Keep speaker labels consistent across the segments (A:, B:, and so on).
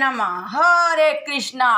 A: नमः। हरे कृष्णा।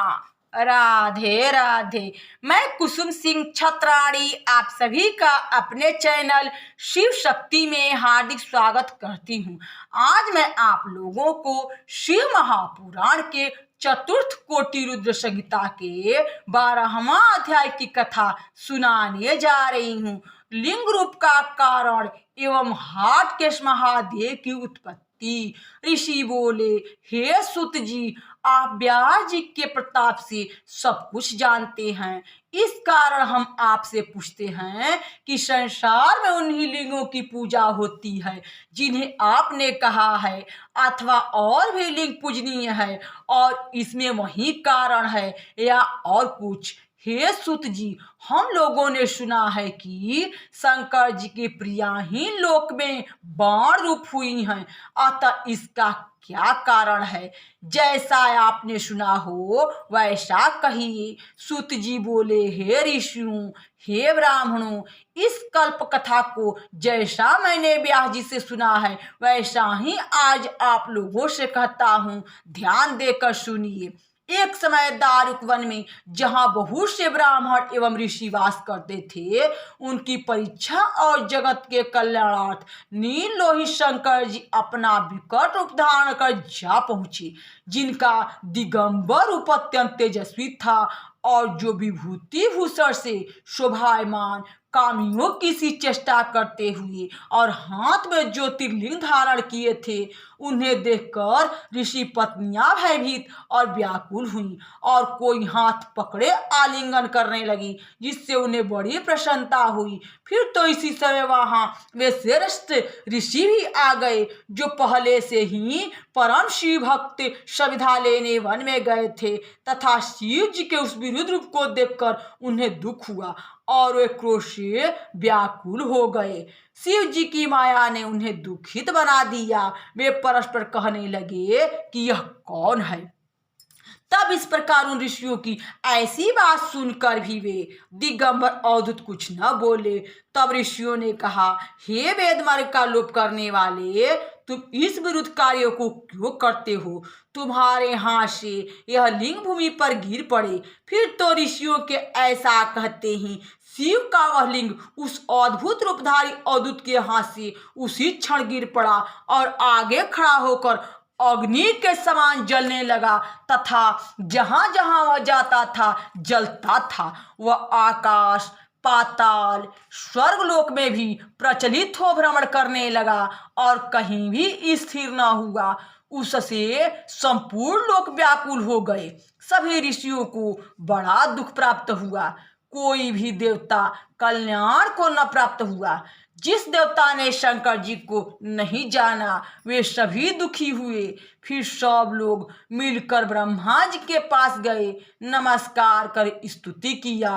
A: राधे राधे। मैं कुसुम सिंह छत्राणी आप सभी का अपने चैनल शिव शक्ति में हार्दिक स्वागत करती हूँ। आज मैं आप लोगों को शिव महापुराण के चतुर्थ कोटि रुद्र संहिता के 12वां अध्याय की कथा सुनाने जा रही हूँ। लिंग रूप का कारण एवं हाटकेश महादेव की उत्पत्ति। ऋषि बोले, हे सुत जी, आप व्यास जी के प्रताप से सब कुछ जानते हैं। इस कारण हम आपसे पूछते हैं कि संसार में उन्हीं लिंगों की पूजा होती है जिन्हें आपने कहा है, अथवा और भी लिंग पूजनीय है और इसमें वही कारण है या और कुछ? हे सुत जी, हम लोगों ने सुना है कि शंकर जी की प्रिया ही लोक में बाण रूप हुई हैं, अतः इसका क्या कारण है? जैसा आपने सुना हो वैसा कहिए। सुत जी बोले, हे ऋषियों, हे ब्राह्मणों, इस कल्प कथा को जैसा मैंने व्यास जी से सुना है वैसा ही आज आप लोगों से कहता हूँ, ध्यान देकर सुनिए। एक समय दारुक वन में जहाँ बहुत से ब्राह्मण एवं ऋषि वास करते थे, उनकी परीक्षा और जगत के कल्याणार्थ नील लोहित शंकर जी अपना विकट रूप धारण कर जा पहुंचे, जिनका दिगंबर रूप अत्यंत तेजस्वी था और जो विभूति भूषण से शोभायमान कामियों की सी चेष्टा करते हुए और हाथ में ज्योतिर्लिंग धारण किए थे। उन्हें देखकर ऋषि पत्नियां भयभीत और व्याकुल हुई और कोई हाथ पकड़े आलिंगन करने लगी, जिससे उन्हें बड़ी प्रसन्नता हुई। फिर तो इसी समय वहां वे श्रेष्ठ ऋषि भी आ गए जो पहले से ही परम शिव भक्त सविधा लेने वन में गए थे, तथा शिव जी के उस विरुद्ध रूप को देखकर उन्हें दुख हुआ और वे क्रोध से व्याकुल हो गए। शिव जी की माया ने उन्हें दुखित बना दिया। वे परस्पर कहने लगे कि यह कौन है। तब इस प्रकार उन ऋषियों की ऐसी बात सुनकर भी वे दिगंबर अवधूत कुछ न बोले। तब ऋषियों ने कहा, हे वेद मार्ग का लोप करने वाले, तुम इस विरुद्ध कार्यों को क्यों करते हो? तुम्हारे हाथ से यह लिंग भूमि पर गिर पड़े। फिर तो ऋषियों के ऐसा कहते ही शिव का वह लिंग उस अद्भुत रूपधारी अवधूत के हाथ से उसी क्षण गिर पड़ा और आगे खड़ा होकर अग्नि के समान जलने लगा, तथा जहां जहां वह जाता था जलता था। वह आकाश, पाताल, स्वर्गलोक में भी प्रचलित हो भ्रमण करने लगा और कहीं भी स्थिर न हुआ। उससे संपूर्ण लोक व्याकुल हो गए। सभी ऋषियों को बड़ा दुख प्राप्त हुआ। कोई भी देवता कल्याण को न प्राप्त हुआ। जिस देवता ने शंकर जी को नहीं जाना वे सभी दुखी हुए। फिर सब लोग मिलकर ब्रह्मा जी के पास गए, नमस्कार कर स्तुति किया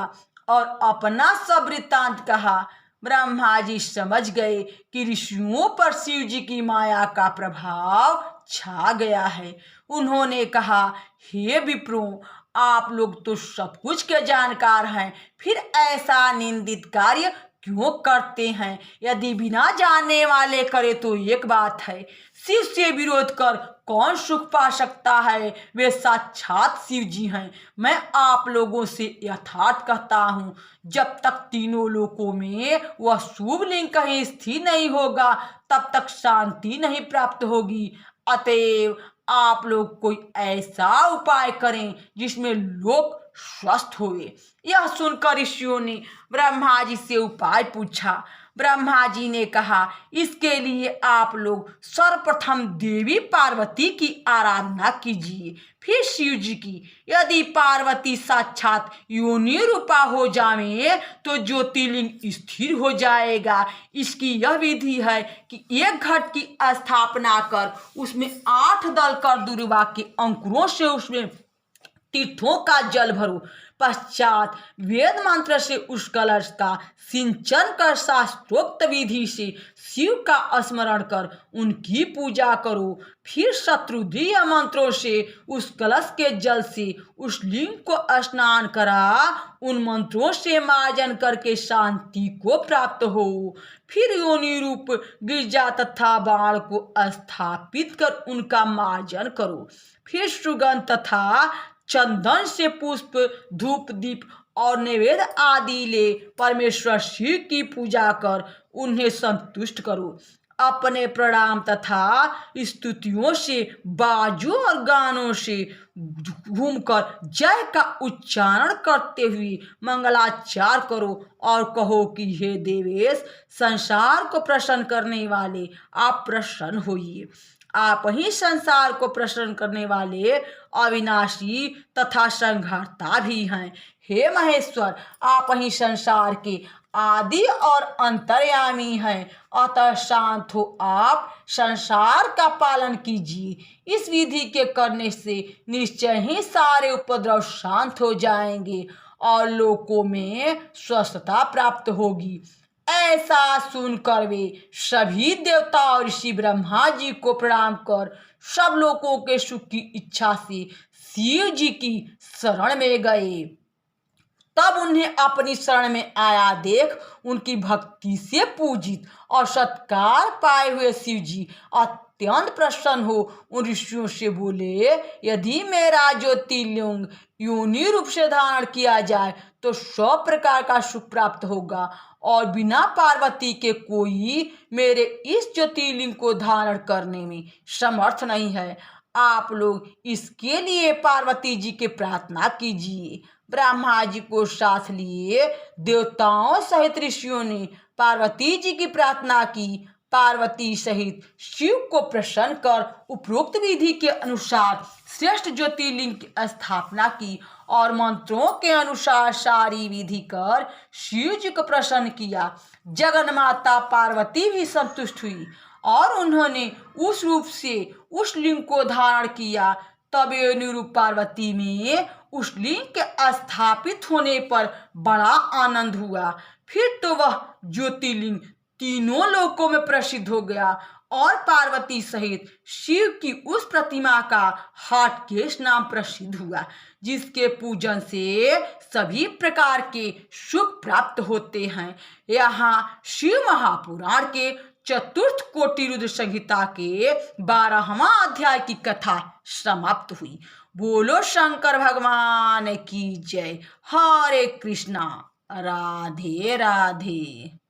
A: और अपना सब वृत्तांत कहा। ब्रह्मा जी समझ गए कि ऋषियों पर शिव जी की माया का प्रभाव छा गया है। उन्होंने कहा, हे विप्रों, आप लोग तो सब कुछ के जानकार हैं, फिर ऐसा निंदित कार्य क्यों करते हैं? यदि बिना जानने वाले करे तो एक बात है, शिव से विरोध कर कौन सुख पा सकता है? वे साक्षात शिव जी हैं। मैं आप लोगों से यथार्थ कहता हूँ, जब तक तीनों लोकों में वह शुभ लिंग कहीं स्थिर नहीं होगा तब तक शांति नहीं प्राप्त होगी। अतएव आप लोग कोई ऐसा उपाय करें जिसमें लोक स्वस्थ हुए। यह सुनकर ऋषियों ने ब्रह्मा जी से उपाय पूछा। ब्रह्मा जी ने कहा, इसके लिए आप लोग सर्वप्रथम देवी पार्वती की आराधना कीजिए, फिर शिव जी की। यदि पार्वती साक्षात योनि रूपा हो जावे तो ज्योतिर्लिंग स्थिर हो जाएगा। इसकी यह विधि है कि एक घट की स्थापना कर उसमें 8 दल कर दुर्वा के अंकुरों से उसमें तीर्थों का जल भरो। पश्चात वेद मंत्र से उस कलश का सिंचन कर शास्त्रोक्त विधि से शिव का स्मरण कर उनकी पूजा करो। फिर शत्रुध्रीय मंत्रों से उस कलश के जल से उस लिंग को स्नान करा। उन मंत्रों से मार्जन करके शांति को प्राप्त हो। फिर योनि रूप गिरजा तथा बाण को स्थापित कर उनका मार्जन करो। फिर सुगंध तथा चंदन से पुष्प, धूप, दीप और नैवेद्य आदि ले परमेश्वर शिव की पूजा कर उन्हें संतुष्ट करो। अपने प्रणाम तथा स्तुतियों से, बाजों और गानों से घूमकर जय का उच्चारण करते हुए मंगलाचार करो और कहो कि हे देवेश, संसार को प्रसन्न करने वाले आप प्रसन्न होइए। आप ही संसार को प्रसन्न करने वाले अविनाशी तथा संहारता भी हैं। हे महेश्वर, आप ही संसार के आदि और अंतर्यामी हैं। अतः शांत हो आप संसार का पालन कीजिए। इस विधि के करने से निश्चय ही सारे उपद्रव शांत हो जाएंगे और लोकों में स्वस्थता प्राप्त होगी। ऐसा सुनकर वे सभी देवता और ऋषि ब्रह्मा जी को प्रणाम कर सब लोगों के सुख की इच्छा से शिव जी की शरण में गए। तब उन्हें अपनी शरण में आया देख उनकी भक्ति से पूजित और सत्कार पाए हुए शिव जी अत्यंत प्रसन्न हो उन ऋषियों से बोले, यदि मेरा ज्योतिर्लिंग योनि रूप से धारण किया जाए तो 100 प्रकार का सुख प्राप्त होगा और बिना पार्वती के कोई मेरे इस ज्योतिर्लिंग को धारण करने में समर्थ नहीं है। आप लोग इसके लिए पार्वती जी की प्रार्थना कीजिए। ब्रह्मा जी को साथ लिए देवताओं सहित ऋषियों ने पार्वती जी की प्रार्थना की। पार्वती सहित शिव को प्रसन्न कर उपरोक्त विधि के अनुसार श्रेष्ठ ज्योतिर्लिंग की स्थापना की और मंत्रों के अनुसार सारी विधि कर शिव जी को प्रसन्न किया। जगन माता पार्वती भी संतुष्ट हुई और उन्होंने उस रूप से उस लिंग को धारण किया। तब योनि रूप पार्वती में उस लिंग के स्थापित होने पर बड़ा आनंद हुआ। फिर तो वह ज्योतिर्लिंग तीनों लोकों में प्रसिद्ध हो गया और पार्वती सहित शिव की उस प्रतिमा का हटकेश नाम प्रसिद्ध हुआ, जिसके पूजन से सभी प्रकार के सुख प्राप्त होते हैं। यहाँ शिव महापुराण के चतुर्थ कोटि रुद्र संहिता के 12वां अध्याय की कथा समाप्त हुई। बोलो शंकर भगवान की जय। हरे कृष्णा। राधे राधे।